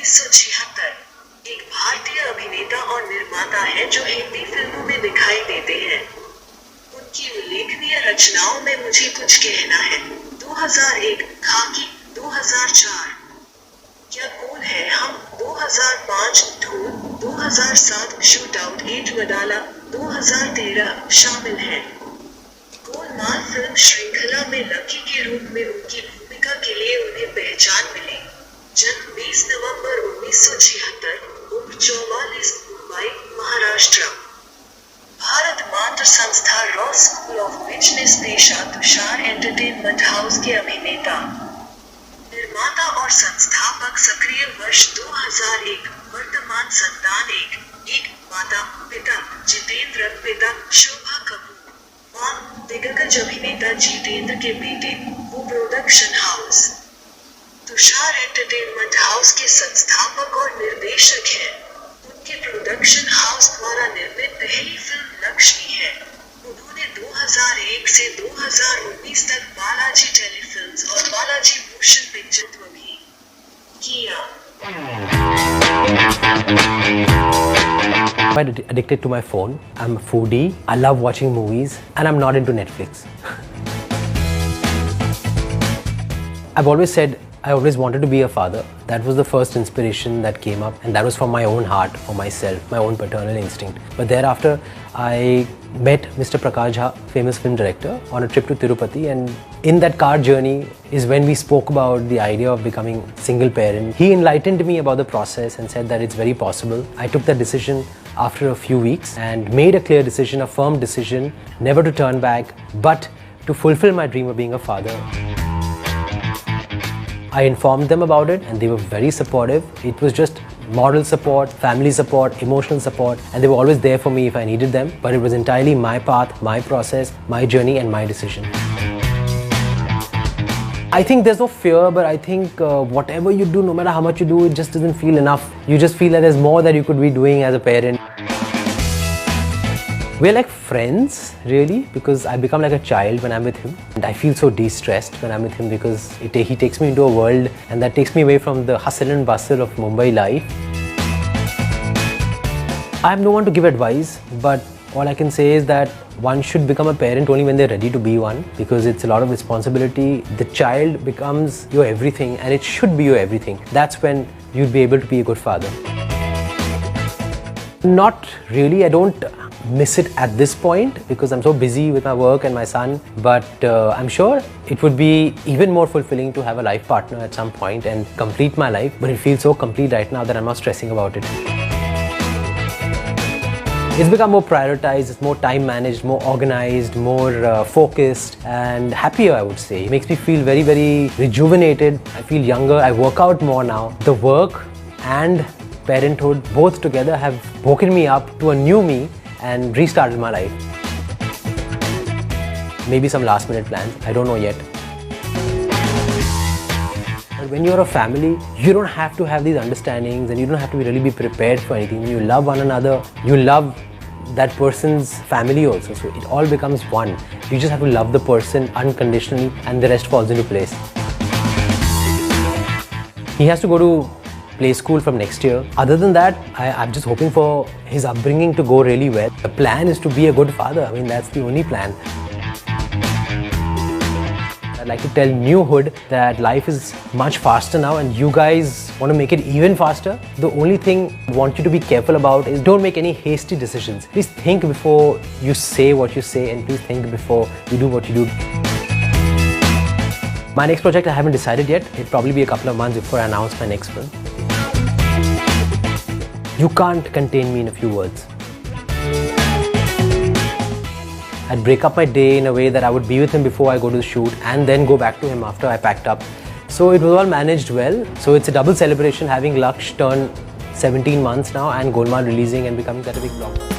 1976 एक भारतीय अभिनेता और निर्माता है जो हिंदी फिल्मों में दिखाई देते हैं। उनकी उल्लेखनीय रचनाओं में मुझे कुछ कहना है, 2001, खाकी, 2004, क्या कूल है हम, 2005, धूल, 2007, शूट आउट 8 वडाला, 2013 शामिल हैं। गोलमाल फिल्म श्रृंखला में लकी के रूप में उनकी भूमिका के लिए उन्हें पहचान मिली। जन्म 20 नवंबर 1976, उम्र 44, मुंबई, महाराष्ट्र। भारत मात्र संस्था रॉ स्कूल ऑफ बिजनेस पेशा तुषार एंटरटेनमेंट हाउस के अभिनेता, निर्माता और संस्थापक। सक्रिय वर्ष 2001, वर्तमान संतान एक माता पिता जितेंद्र, पिता शोभा कपूर और दिग्गज अभिनेता जितेंद्र के बेटे, वो production house Tushar entertainment house के संस्थापक और निर्देशक हैं। उनके प्रोडक्शन हाउस द्वारा निर्मित पहली फिल्म लक्ष्मी है। उन्होंने 2001 से 2019 तक बालाजी टेलीफिल्म्स और बालाजी भूषण पिक्चर्स में भी किया। I'm addicted to my phone. I'm a foodie. I love watching movies and I'm not into Netflix. I've always said I always wanted to be a father. That was the first inspiration that came up, and that was from my own heart, for myself, my own paternal instinct. But thereafter, I met Mr. Prakash Jha, famous film director, on a trip to Tirupati, and in that car journey is when we spoke about the idea of becoming single parent. He enlightened me about the process and said that it's very possible. I took that decision after a few weeks and made a clear decision, a firm decision, never to turn back, but to fulfill my dream of being a father. I informed them about it and they were very supportive. It was just moral support, family support, emotional support, and they were always there for me if I needed them. But it was entirely my path, my process, my journey and my decision. I think there's no fear, but I think whatever you do, no matter how much you do, it just doesn't feel enough. You just feel that there's more that you could be doing as a parent. We're like friends, really, because I become like a child when I'm with him. And I feel so de-stressed when I'm with him because he takes me into a world and that takes me away from the hustle and bustle of Mumbai life. I have no one to give advice, but all I can say is that one should become a parent only when they're ready to be one, because it's a lot of responsibility. The child becomes your everything and it should be your everything. That's when you'd be able to be a good father. Not really, I don't miss it at this point because I'm so busy with my work and my son, but I'm sure it would be even more fulfilling to have a life partner at some point and complete my life, but it feels so complete right now that I'm not stressing about it. It's become more prioritized, it's more time managed, more organized, more focused and happier, I would say. It makes me feel very, very rejuvenated. I feel younger, I work out more now. The work and parenthood both together have woken me up to a new me and restarted my life. Maybe some last minute plans, I don't know yet. But when you're a family, you don't have to have these understandings and you don't have to really be prepared for anything. When you love one another, you love that person's family also. So it all becomes one. You just have to love the person unconditionally and the rest falls into place. He has to go to play school from next year. Other than that, I'm just hoping for his upbringing to go really well. The plan is to be a good father. I mean, that's the only plan. I'd like to tell New Hood that life is much faster now and you guys want to make it even faster. The only thing I want you to be careful about is don't make any hasty decisions. Please think before you say what you say and please think before you do what you do. My next project I haven't decided yet. It'll probably be a couple of months before I announce my next film. You can't contain me in a few words. I'd break up my day in a way that I would be with him before I go to the shoot and then go back to him after I packed up. So it was all managed well. So it's a double celebration having Laksh turn 17 months now and Golmaal releasing and becoming such a big blockbuster.